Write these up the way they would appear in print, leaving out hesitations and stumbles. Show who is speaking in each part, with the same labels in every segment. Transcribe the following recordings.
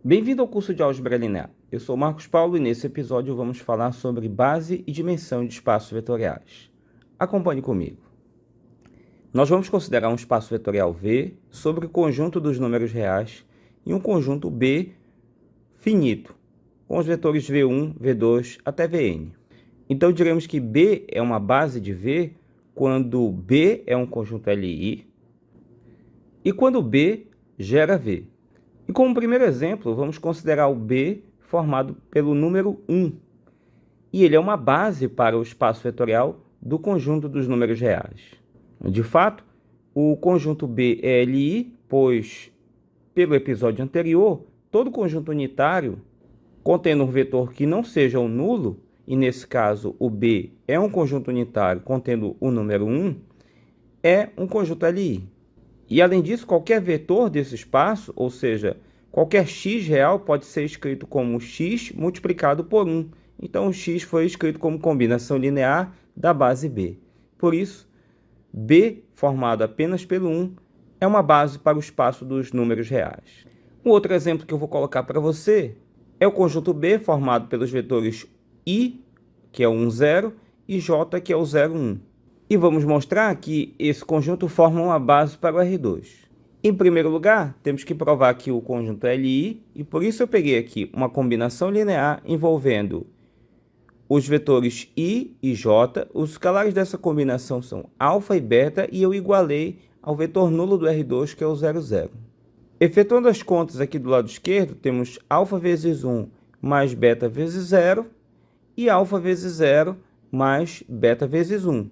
Speaker 1: Bem-vindo ao curso de Álgebra Linear. Eu sou Marcos Paulo e nesse episódio vamos falar sobre base e dimensão de espaços vetoriais. Acompanhe comigo. Nós vamos considerar um espaço vetorial V sobre o conjunto dos números reais e um conjunto B finito, com os vetores V1, V2 até Vn. Então diremos que B é uma base de V quando B é um conjunto Li e quando B gera V. E como primeiro exemplo, vamos considerar o B formado pelo número 1. E ele é uma base para o espaço vetorial do conjunto dos números reais. De fato, o conjunto B é Li, pois, pelo episódio anterior, todo conjunto unitário contendo um vetor que não seja um nulo, e nesse caso o B é um conjunto unitário contendo o número 1, é um conjunto Li. E além disso, qualquer vetor desse espaço, ou seja, qualquer x real pode ser escrito como x multiplicado por 1. Então o x foi escrito como combinação linear da base B. Por isso, B formado apenas pelo 1 é uma base para o espaço dos números reais. Um outro exemplo que eu vou colocar para você é o conjunto B formado pelos vetores I, que é o 1, 0, e J, que é o 0, 1. E vamos mostrar que esse conjunto forma uma base para o R2. Em primeiro lugar, temos que provar que o conjunto é Li, e por isso eu peguei aqui uma combinação linear envolvendo os vetores I e J. Os escalares dessa combinação são alfa e beta, e eu igualei ao vetor nulo do R2, que é o 0, 0. Efetuando as contas aqui do lado esquerdo, temos alfa vezes 1 mais beta vezes 0, e alfa vezes 0 mais beta vezes 1.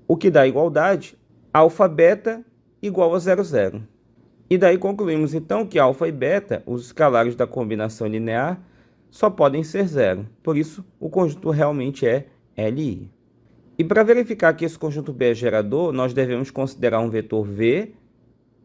Speaker 1: O que dá igualdade, alfa beta igual a 0, 0. E daí concluímos então que alfa e beta, os escalares da combinação linear, só podem ser 0. Por isso, o conjunto realmente é Li. E para verificar que esse conjunto B é gerador, nós devemos considerar um vetor V,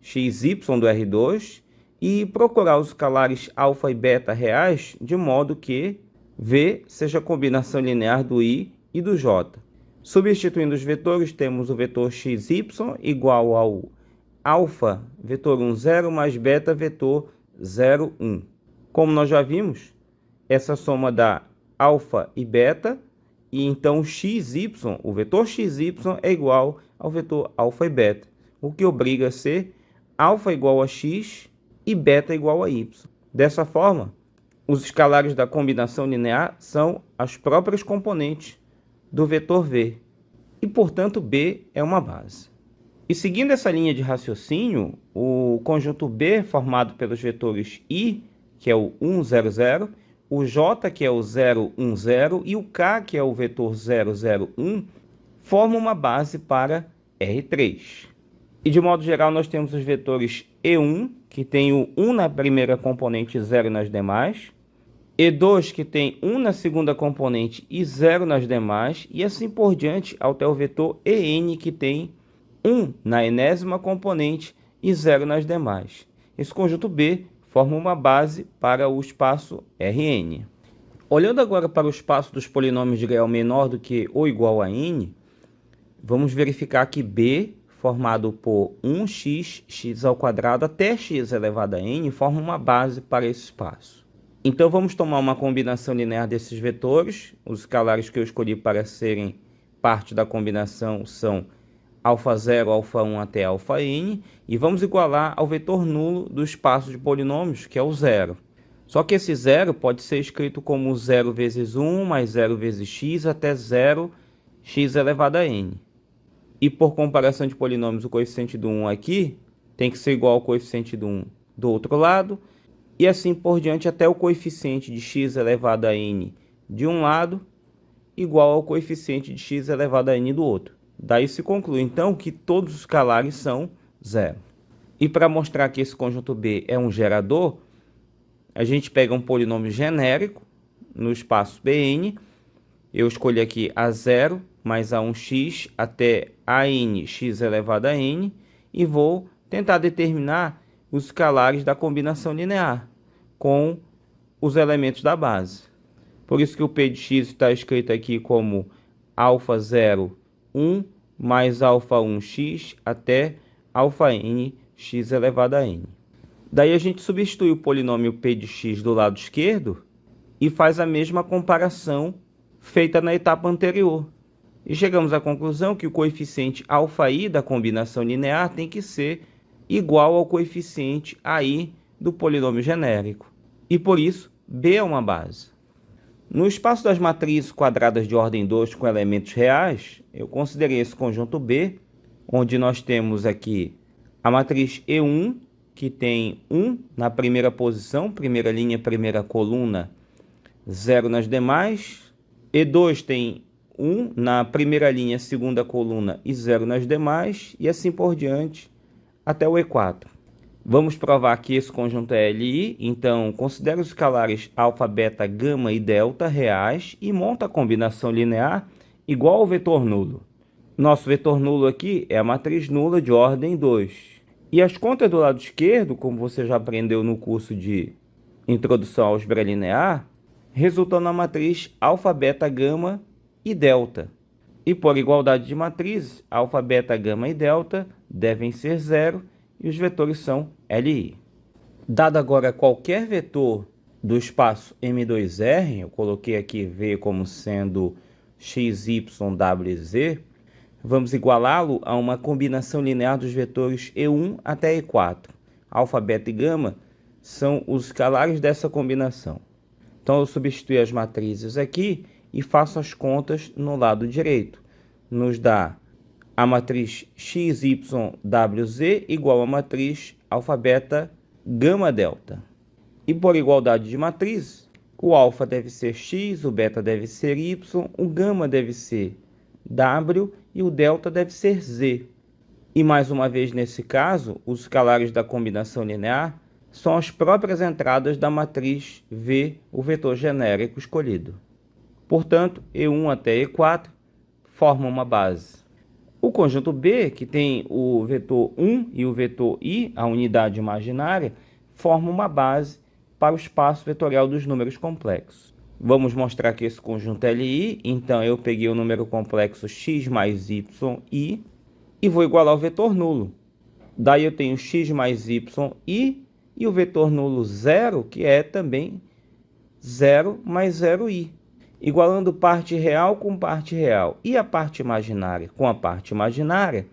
Speaker 1: xy do R2, e procurar os escalares alfa e beta reais, de modo que V seja a combinação linear do I e do J. Substituindo os vetores, temos o vetor xy igual ao alfa vetor 1, 0 mais beta vetor 0, 1. Como nós já vimos, essa soma dá alfa e beta, e então xy, o vetor xy é igual ao vetor alfa e beta, o que obriga a ser alfa igual a x e beta igual a y. Dessa forma, os escalares da combinação linear são as próprias componentes do vetor V, e portanto B é uma base. E seguindo essa linha de raciocínio, o conjunto B formado pelos vetores I, que é o 1, 0, 0, o J, que é o 0, 1, 0, e o K, que é o vetor 0, 0, 1, formam uma base para R3. E de modo geral nós temos os vetores E1, que tem o 1 na primeira componente e 0 nas demais, E2, que tem 1 na segunda componente e 0 nas demais, e assim por diante, até o vetor EN, que tem 1 na enésima componente e 0 nas demais. Esse conjunto B forma uma base para o espaço Rn. Olhando agora para o espaço dos polinômios de grau menor do que ou igual a n, vamos verificar que B, formado por 1x, x² até x elevado a n, forma uma base para esse espaço. Então vamos tomar uma combinação linear desses vetores. Os escalares que eu escolhi para serem parte da combinação são alfa 0, alfa 1 até alfa n, e vamos igualar ao vetor nulo do espaço de polinômios, que é o 0. Só que esse 0 pode ser escrito como 0 vezes 1 mais 0 vezes x até 0 x elevado a n. E por comparação de polinômios, o coeficiente do 1 aqui tem que ser igual ao coeficiente do 1 do outro lado, e assim por diante até o coeficiente de x elevado a n de um lado igual ao coeficiente de x elevado a n do outro. Daí se conclui, então, que todos os escalares são 0. E para mostrar que esse conjunto B é um gerador, a gente pega um polinômio genérico no espaço Bn. Eu escolhi aqui A0 mais A1x até An x elevado a n, e vou tentar determinar os escalares da combinação linear com os elementos da base. Por isso que o P de x está escrito aqui como alfa 0, 1 mais alfa 1x até alfa n x elevado a n. Daí a gente substitui o polinômio p de x do lado esquerdo e faz a mesma comparação feita na etapa anterior. E chegamos à conclusão que o coeficiente αi da combinação linear tem que ser igual ao coeficiente ai do polinômio genérico. E por isso, B é uma base. No espaço das matrizes quadradas de ordem 2 com elementos reais, eu considerei esse conjunto B, onde nós temos aqui a matriz E1, que tem 1 na primeira posição, primeira linha, primeira coluna, 0 nas demais. E2 tem 1 na primeira linha, segunda coluna e 0 nas demais, e assim por diante, até o E4. Vamos provar que esse conjunto é LI, então considere os escalares alfa, beta, gama e delta reais e monta a combinação linear igual ao vetor nulo. Nosso vetor nulo aqui é a matriz nula de ordem 2. E as contas do lado esquerdo, como você já aprendeu no curso de Introdução à Álgebra Linear, resultam na matriz alfa, beta, gama e delta. E por igualdade de matrizes, alfa, beta, gama e delta devem ser zero e os vetores são LI. Dado agora qualquer vetor do espaço M2R, eu coloquei aqui V como sendo x, y, w, z, vamos igualá-lo a uma combinação linear dos vetores E1 até E4. Alfa, beta e gama são os escalares dessa combinação. Então eu substituo as matrizes aqui e faço as contas no lado direito. Nos dá a matriz x, y, w, z igual a matriz alfa, beta, gama, delta. E por igualdade de matrizes, o alfa deve ser x, o beta deve ser y, o gama deve ser w e o delta deve ser z. E mais uma vez nesse caso, os escalares da combinação linear são as próprias entradas da matriz V, o vetor genérico escolhido. Portanto, E1 até E4 formam uma base. O conjunto B, que tem o vetor 1 e o vetor i, a unidade imaginária, forma uma base para o espaço vetorial dos números complexos. Vamos mostrar que esse conjunto é LI, então eu peguei o número complexo x mais y, i, e vou igualar o vetor nulo. Daí eu tenho x mais y, i, e o vetor nulo 0, que é também 0 mais 0i. Igualando parte real com parte real e a parte imaginária com a parte imaginária,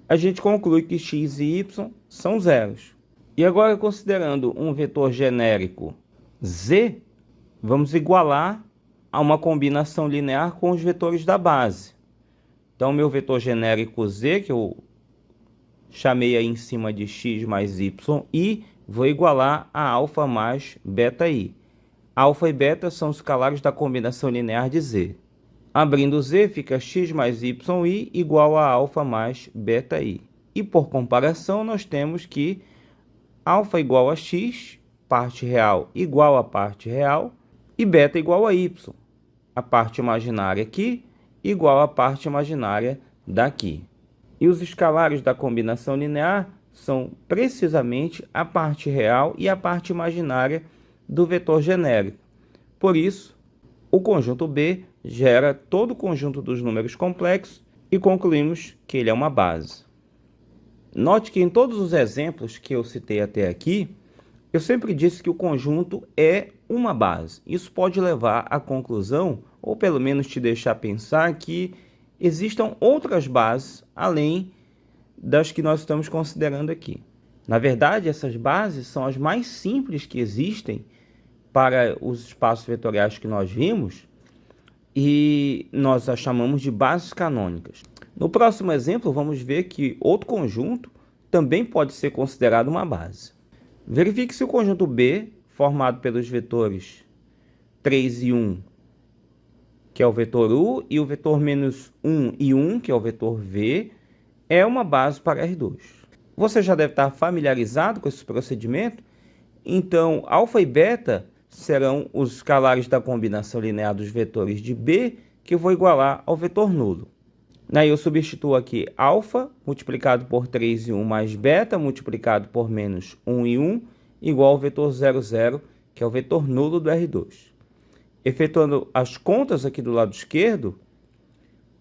Speaker 1: a gente conclui que x e y são zeros. E agora, considerando um vetor genérico z, vamos igualar a uma combinação linear com os vetores da base. Então, meu vetor genérico z, que eu chamei aí em cima de x mais y, i, vou igualar a alfa mais beta i. Alfa e beta são os escalares da combinação linear de z. Abrindo z, fica x mais yi igual a alfa mais beta i. E por comparação, nós temos que alfa igual a x, parte real igual a parte real, e beta igual a y. A parte imaginária aqui igual a parte imaginária daqui. E os escalares da combinação linear são precisamente a parte real e a parte imaginária do vetor genérico. Por isso, o conjunto B gera todo o conjunto dos números complexos e concluímos que ele é uma base. Note que em todos os exemplos que eu citei até aqui, eu sempre disse que o conjunto é uma base. Isso pode levar à conclusão, ou pelo menos te deixar pensar, que existam outras bases além das que nós estamos considerando aqui. Na verdade, essas bases são as mais simples que existem para os espaços vetoriais que nós vimos e nós as chamamos de bases canônicas. No próximo exemplo, vamos ver que outro conjunto também pode ser considerado uma base. Verifique se o conjunto B, formado pelos vetores 3 e 1, que é o vetor U, e o vetor menos 1 e 1, que é o vetor V, é uma base para R2. Você já deve estar familiarizado com esse procedimento, então alfa e beta serão os escalares da combinação linear dos vetores de B, que eu vou igualar ao vetor nulo. Aí eu substituo aqui alfa multiplicado por 3 e 1 mais beta multiplicado por menos 1 e 1 igual ao vetor 0, 0, que é o vetor nulo do R2. Efetuando as contas aqui do lado esquerdo,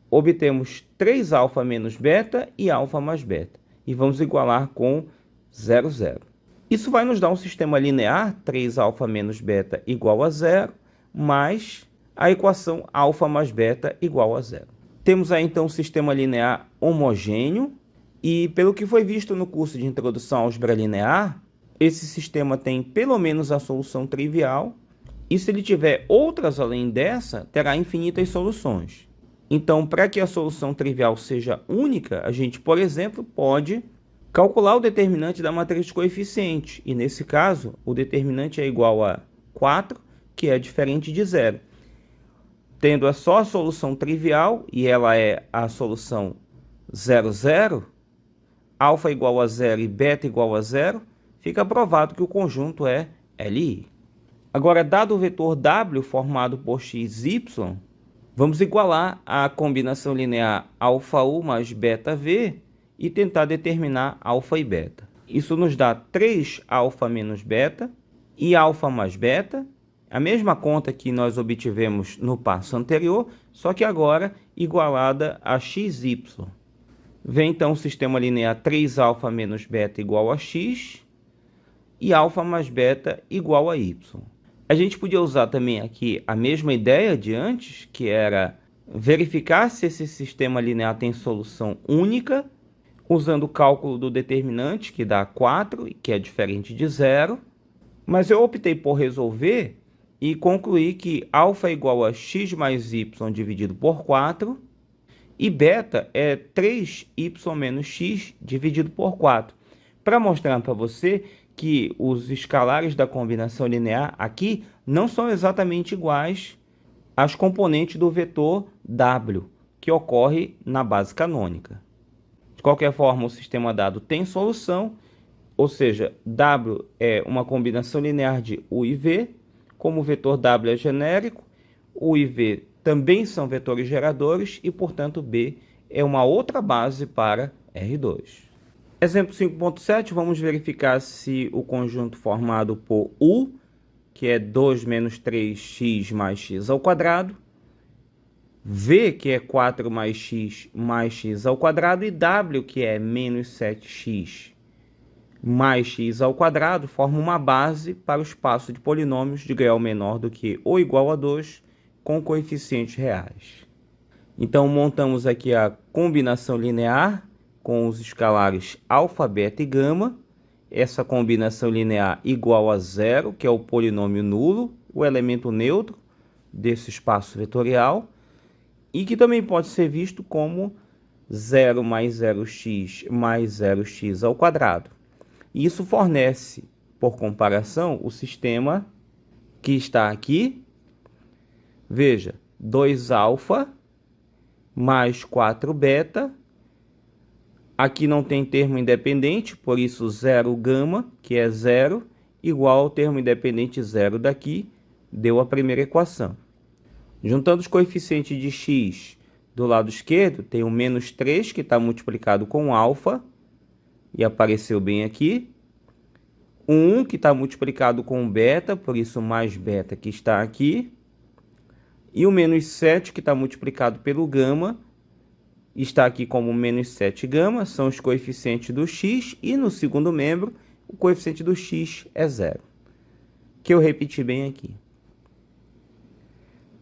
Speaker 1: obtemos 3 alfa menos beta e alfa mais beta. E vamos igualar com 0, 0. Isso vai nos dar um sistema linear, 3α menos beta igual a zero, mais a equação alfa mais beta igual a zero. Temos aí então um sistema linear homogêneo, e pelo que foi visto no curso de Introdução à Álgebra Linear, esse sistema tem pelo menos a solução trivial, e se ele tiver outras além dessa, terá infinitas soluções. Então, para que a solução trivial seja única, a gente, por exemplo, pode calcular o determinante da matriz de coeficiente, e nesse caso, o determinante é igual a 4, que é diferente de zero. Tendo só a solução trivial, e ela é a solução 0, 0, alfa igual a zero e beta igual a zero, fica provado que o conjunto é Li. Agora, dado o vetor W formado por x, y, vamos igualar a combinação linear αU mais βV e tentar determinar alfa e beta. Isso nos dá 3α menos beta e alfa mais beta, a mesma conta que nós obtivemos no passo anterior, só que agora igualada a xy. Vem então o sistema linear 3α menos beta igual a x e alfa mais beta igual a y. A gente podia usar também aqui a mesma ideia de antes, que era verificar se esse sistema linear tem solução única, usando o cálculo do determinante, que dá 4, que é diferente de zero. Mas eu optei por resolver e concluir que alfa é igual a x mais y dividido por 4, e beta é 3y menos x dividido por 4, para mostrar para você que os escalares da combinação linear aqui não são exatamente iguais às componentes do vetor W, que ocorre na base canônica. De qualquer forma, o sistema dado tem solução, ou seja, W é uma combinação linear de U e V, como o vetor W é genérico, U e V também são vetores geradores e, portanto, B é uma outra base para R2. Exemplo 5.7, vamos verificar se o conjunto formado por U, que é 2 menos 3x mais x ao quadrado, V, que é 4 mais x ao quadrado, e W, que é menos 7x mais x ao quadrado, forma uma base para o espaço de polinômios de grau menor do que ou igual a 2, com coeficientes reais. Então, montamos aqui a combinação linear com os escalares alfa, beta e gama. Essa combinação linear igual a zero, que é o polinômio nulo, o elemento neutro desse espaço vetorial, e que também pode ser visto como 0 mais 0x mais 0x ao quadrado. E isso fornece, por comparação, o sistema que está aqui. Veja, 2α mais 4 beta. Aqui não tem termo independente, por isso 0 gama, que é 0, igual ao termo independente 0 daqui, deu a primeira equação. Juntando os coeficientes de x do lado esquerdo, tem o menos 3, que está multiplicado com alfa, e apareceu bem aqui. O 1, que está multiplicado com beta, por isso mais beta que está aqui. E o menos 7, que está multiplicado pelo gama, está aqui como menos 7 gama, são os coeficientes do x, e no segundo membro, o coeficiente do x é 0, que eu repeti bem aqui.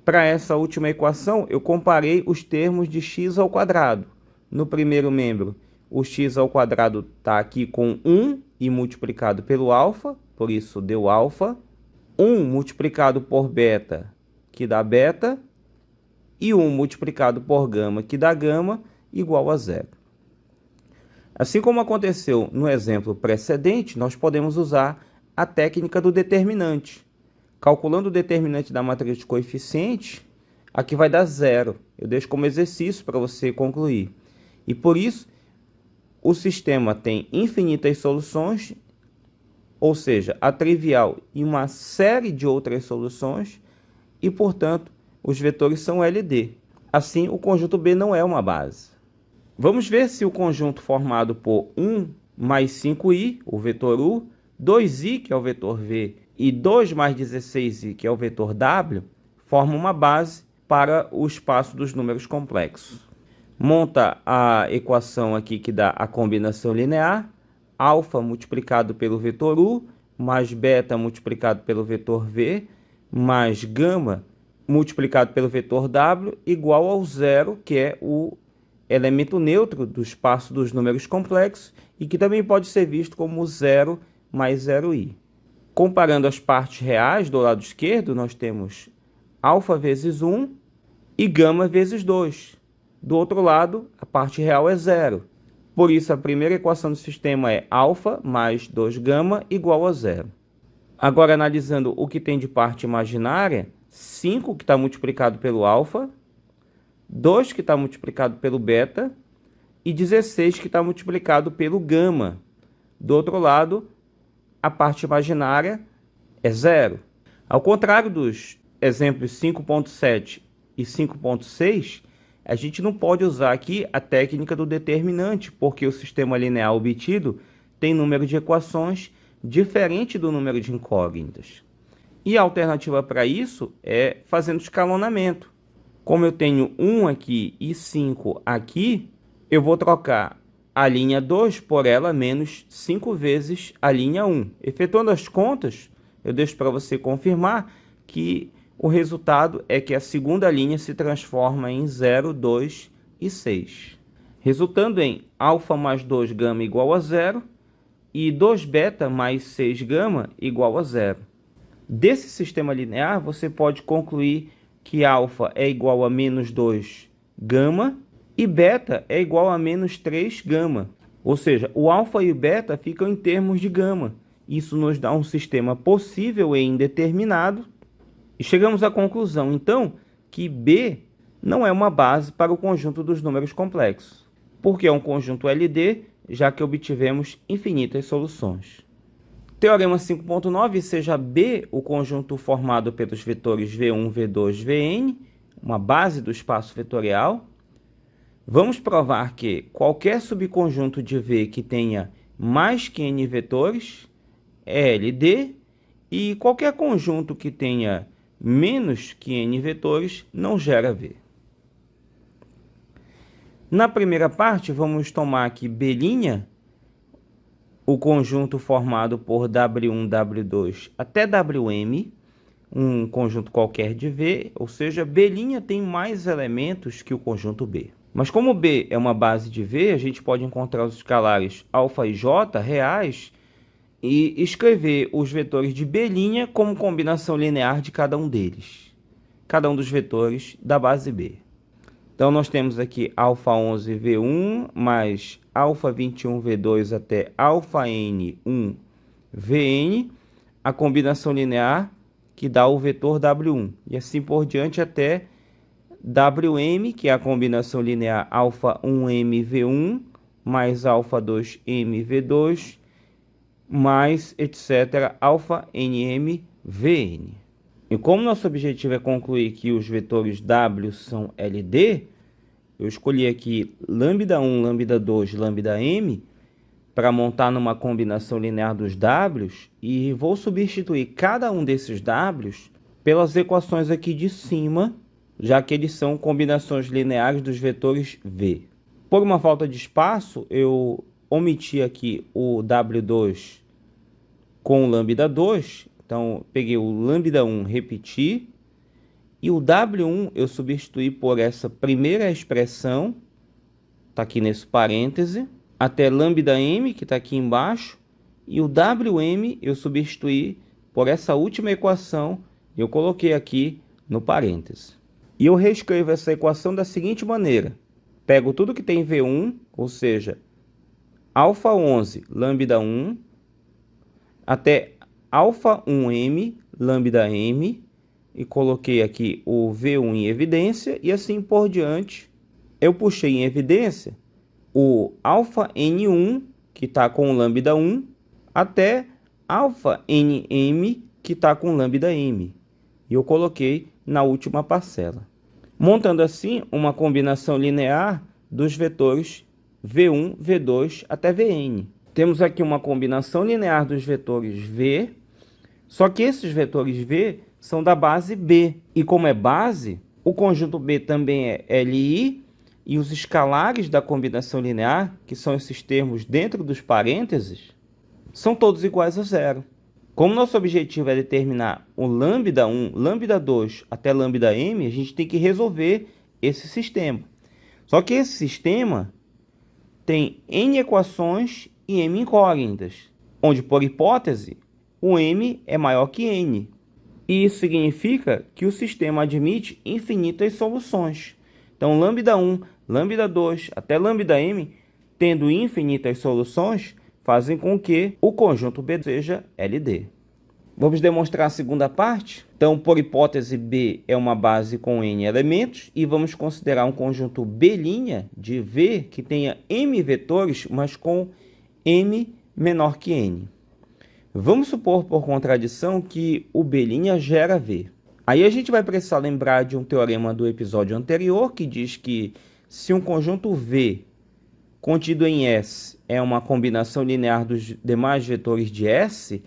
Speaker 1: Para essa última equação, eu comparei os termos de x ao quadrado. No primeiro membro, o x ao quadrado está aqui com 1 e multiplicado pelo alfa, por isso deu alfa. 1 multiplicado por beta, que dá beta, e 1 multiplicado por gama, que dá gama, igual a 0. Assim como aconteceu no exemplo precedente, nós podemos usar a técnica do determinante. Calculando o determinante da matriz de coeficientes, aqui vai dar 0. Eu deixo como exercício para você concluir. E por isso, o sistema tem infinitas soluções, ou seja, a trivial e uma série de outras soluções, e, portanto, os vetores são LD. Assim, o conjunto B não é uma base. Vamos ver se o conjunto formado por 1 mais 5i, o vetor U, 2i, que é o vetor V, e 2 mais 16i, que é o vetor W, formam uma base para o espaço dos números complexos. Monta a equação aqui que dá a combinação linear, alfa multiplicado pelo vetor U, mais beta multiplicado pelo vetor V, mais gama multiplicado pelo vetor W, igual ao zero, que é o elemento neutro do espaço dos números complexos e que também pode ser visto como zero mais 0i. Comparando as partes reais do lado esquerdo, nós temos alfa vezes 1 e gama vezes 2. Do outro lado, a parte real é zero. Por isso, a primeira equação do sistema é alfa mais 2 gama igual a zero. Agora, analisando o que tem de parte imaginária, 5 que está multiplicado pelo alfa, 2 que está multiplicado pelo beta e 16 que está multiplicado pelo gama. Do outro lado, a parte imaginária é zero. Ao contrário dos exemplos 5.7 e 5.6, a gente não pode usar aqui a técnica do determinante, porque o sistema linear obtido tem número de equações diferente do número de incógnitas. E a alternativa para isso é fazendo escalonamento. Como eu tenho 1 aqui e 5 aqui, eu vou trocar a linha 2 por ela menos 5 vezes a linha 1. Efetuando as contas, eu deixo para você confirmar que o resultado é que a segunda linha se transforma em 0, 2 e 6, resultando em alfa mais 2 gama igual a 0 e 2 beta mais 6 gama igual a 0. Desse sistema linear, você pode concluir que alfa é igual a menos 2 gama e beta é igual a menos 3 gama. Ou seja, o alfa e o beta ficam em termos de gama. Isso nos dá um sistema possível e indeterminado. E chegamos à conclusão, então, que B não é uma base para o conjunto dos números complexos, porque é um conjunto LD, já que obtivemos infinitas soluções. Teorema 5.9, seja B o conjunto formado pelos vetores V1, V2, Vn, uma base do espaço vetorial. Vamos provar que qualquer subconjunto de V que tenha mais que n vetores é LD e qualquer conjunto que tenha menos que n vetores não gera V. Na primeira parte, vamos tomar aqui B', o conjunto formado por W1, W2 até Wm, um conjunto qualquer de V, ou seja, B' tem mais elementos que o conjunto B. Mas como B é uma base de V, a gente pode encontrar os escalares α e j reais e escrever os vetores de B' como combinação linear de cada um deles, cada um dos vetores da base B. Então, nós temos aqui α11 V1 mais α21 V2 até αn1 Vn, a combinação linear que dá o vetor W1, e assim por diante até Wm, que é a combinação linear α1m V1 mais α2m V2, mais etc. αnm Vn. E como nosso objetivo é concluir que os vetores W são LD, eu escolhi aqui λ1, λ2, λm para montar numa combinação linear dos Ws e vou substituir cada um desses Ws pelas equações aqui de cima, já que eles são combinações lineares dos vetores V. Por uma falta de espaço, eu omiti aqui o W2 com o λ2, então peguei o λ1, repeti, e o W1 eu substituí por essa primeira expressão, está aqui nesse parêntese, até λm, que está aqui embaixo, e o Wm eu substituí por essa última equação, e eu coloquei aqui no parêntese. E eu reescrevo essa equação da seguinte maneira: pego tudo que tem V1, ou seja, α11 λ1, até α1m λm, e coloquei aqui o V1 em evidência, e assim por diante. Eu puxei em evidência o αn1, que está com λ1, até αnm, que está com λm. E eu coloquei na última parcela, montando assim uma combinação linear dos vetores V1, V2 até Vn. Temos aqui uma combinação linear dos vetores V, só que esses vetores V são da base B. E como é base, o conjunto B também é Li, e os escalares da combinação linear, que são esses termos dentro dos parênteses, são todos iguais a zero. Como nosso objetivo é determinar o lambda 1, lambda 2 até lambda m, a gente tem que resolver esse sistema. Só que esse sistema tem n equações e m incógnitas, onde, por hipótese, o m é maior que n. E isso significa que o sistema admite infinitas soluções. Então, lambda 1, lambda 2 até lambda m, tendo infinitas soluções, fazem com que o conjunto B seja LD. Vamos demonstrar a segunda parte? Então, por hipótese, B é uma base com n elementos e vamos considerar um conjunto B' de V que tenha m vetores, mas com m menor que n. Vamos supor, por contradição, que o B' gera V. Aí a gente vai precisar lembrar de um teorema do episódio anterior, que diz que se um conjunto V contido em S é uma combinação linear dos demais vetores de S,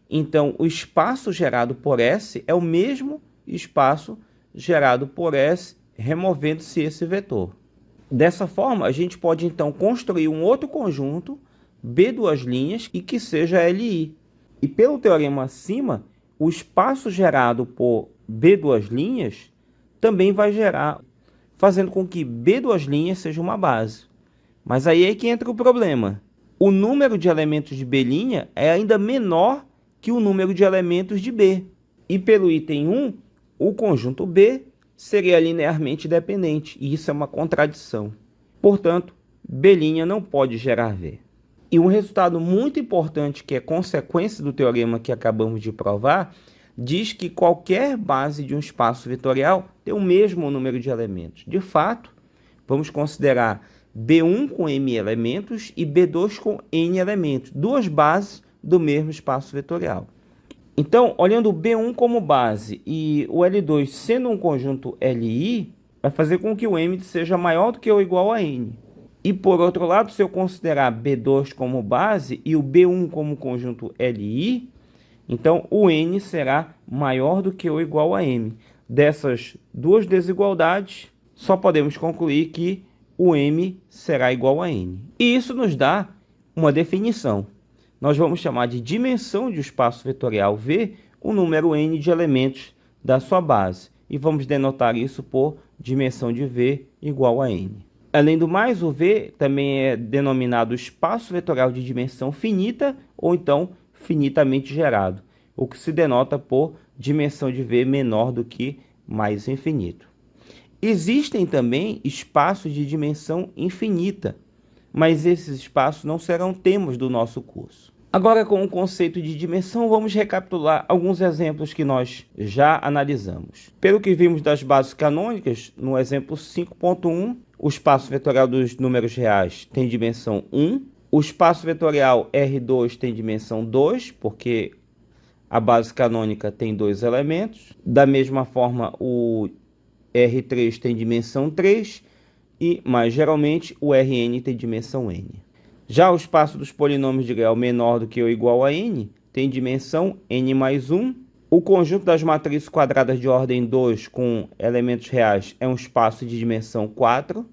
Speaker 1: então o espaço gerado por S é o mesmo espaço gerado por S, removendo-se esse vetor. Dessa forma, a gente pode então construir um outro conjunto, B duas linhas, e que seja LI. E pelo teorema acima, o espaço gerado por B duas linhas também vai gerar, fazendo com que B duas linhas seja uma base. Mas aí é que entra o problema. O número de elementos de B' é ainda menor que o número de elementos de B. E pelo item 1, o conjunto B seria linearmente dependente, e isso é uma contradição. Portanto, B' não pode gerar V. E um resultado muito importante, que é consequência do teorema que acabamos de provar, diz que qualquer base de um espaço vetorial tem o mesmo número de elementos. De fato, vamos considerar B1 com m elementos e B2 com n elementos, duas bases do mesmo espaço vetorial. Então, olhando o B1 como base e o L2 sendo um conjunto LI, vai fazer com que o m seja maior do que ou igual a n. E, por outro lado, se eu considerar B2 como base e o B1 como conjunto LI, então o n será maior do que ou igual a m. Dessas duas desigualdades, só podemos concluir que o m será igual a n. E isso nos dá uma definição. Nós vamos chamar de dimensão de um espaço vetorial V o número n de elementos da sua base. E vamos denotar isso por dimensão de V igual a n. Além do mais, o V também é denominado espaço vetorial de dimensão finita ou então finitamente gerado, o que se denota por dimensão de V menor do que mais infinito. Existem também espaços de dimensão infinita, mas esses espaços não serão temas do nosso curso. Agora, com o conceito de dimensão, vamos recapitular alguns exemplos que nós já analisamos. Pelo que vimos das bases canônicas, no exemplo 5.1, o espaço vetorial dos números reais tem dimensão 1, o espaço vetorial R2 tem dimensão 2, porque a base canônica tem dois elementos. Da mesma forma, o R3 tem dimensão 3 e, mais geralmente, o Rn tem dimensão n. Já o espaço dos polinômios de grau menor do que ou igual a n tem dimensão n mais 1. O conjunto das matrizes quadradas de ordem 2 com elementos reais é um espaço de dimensão 4.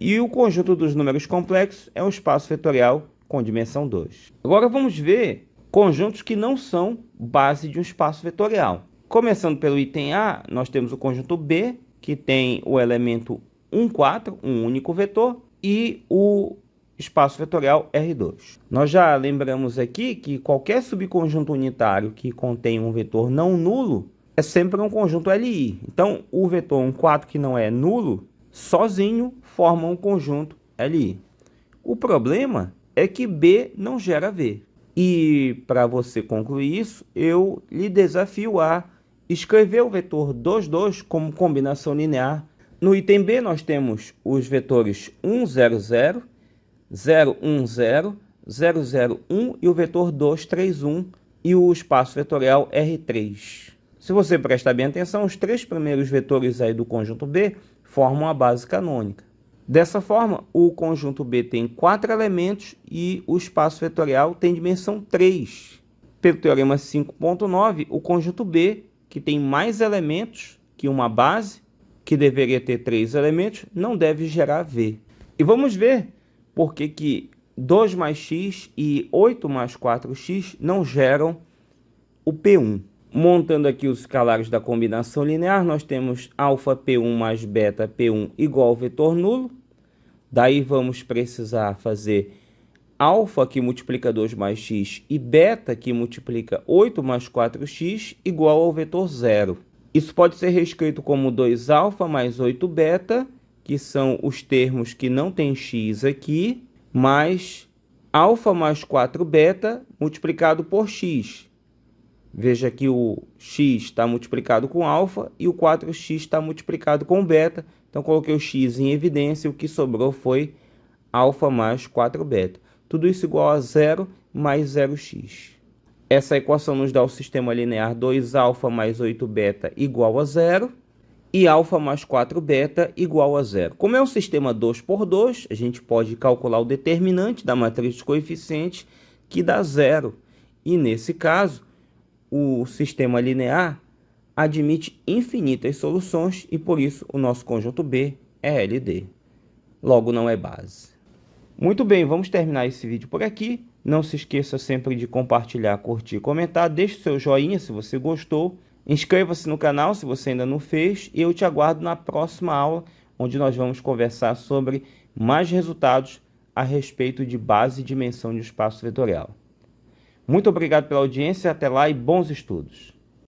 Speaker 1: E o conjunto dos números complexos é um espaço vetorial com dimensão 2. Agora vamos ver conjuntos que não são base de um espaço vetorial. Começando pelo item A, nós temos o conjunto B, que tem o elemento 1, 4, um único vetor, e o espaço vetorial R2. Nós já lembramos aqui que qualquer subconjunto unitário que contém um vetor não nulo é sempre um conjunto LI. Então, o vetor 1, 4 que não é nulo, sozinho forma um conjunto LI. O problema é que B não gera V. E para você concluir isso, eu lhe desafio a escrever o vetor 2, 2 como combinação linear. No item B nós temos os vetores 1, 0, 0, 0, 1, 0, 0, 0, 1 e o vetor 2, 3, 1 e o espaço vetorial R3. Se você prestar bem atenção, os três primeiros vetores aí do conjunto B formam a base canônica. Dessa forma, o conjunto B tem 4 elementos e o espaço vetorial tem dimensão 3. Pelo teorema 5.9, o conjunto B, que tem mais elementos que uma base, que deveria ter 3 elementos, não deve gerar V. E vamos ver por que 2 mais x e 8 mais 4x não geram o P1. Montando aqui os escalares da combinação linear, nós temos alfa P1 mais beta P1 igual ao vetor nulo. Daí vamos precisar fazer alfa que multiplica 2 mais x e beta que multiplica 8 mais 4x igual ao vetor zero. Isso pode ser reescrito como 2 alfa mais 8 beta, que são os termos que não tem x aqui, mais alfa mais 4 beta multiplicado por x. Veja que o x está multiplicado com alfa e o 4x está multiplicado com beta. Então, coloquei o x em evidência e o que sobrou foi alfa mais 4 beta. Tudo isso igual a 0 mais 0x. Essa equação nos dá o sistema linear 2 alfa mais 8 beta igual a 0 e alfa mais 4 beta igual a 0. Como é um sistema 2 por 2, a gente pode calcular o determinante da matriz de coeficientes, que dá 0. E nesse caso, o sistema linear admite infinitas soluções e por isso o nosso conjunto B é LD. Logo, não é base. Muito bem, vamos terminar esse vídeo por aqui. Não se esqueça sempre de compartilhar, curtir e comentar. Deixe o seu joinha se você gostou. Inscreva-se no canal se você ainda não fez. E eu te aguardo na próxima aula, onde nós vamos conversar sobre mais resultados a respeito de base e dimensão de espaço vetorial. Muito obrigado pela audiência, até lá e bons estudos!